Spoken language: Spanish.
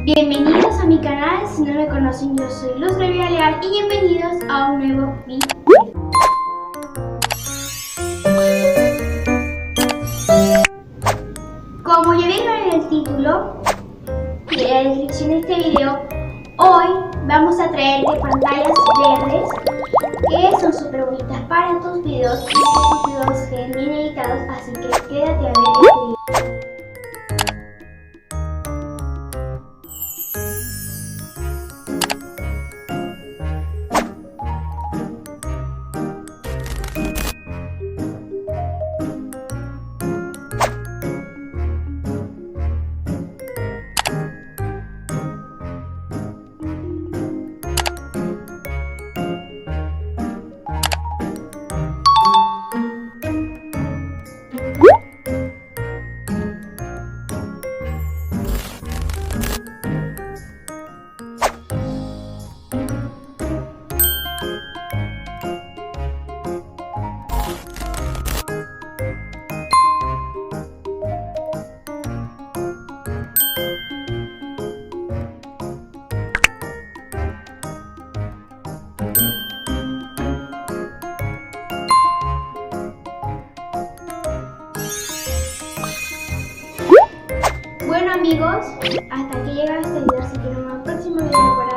Bienvenidos a mi canal, si no me conocen yo soy Luz Rivera Leal y bienvenidos a un nuevo video. Como ya vieron en el título y en la descripción de este video, hoy vamos a traerte pantallas verdes que son súper bonitas para tus videos y tus videos queden bien editados, así que quédate a ver este video. Bueno amigos, hasta aquí llega este video, así que nos vemos en el próximo video.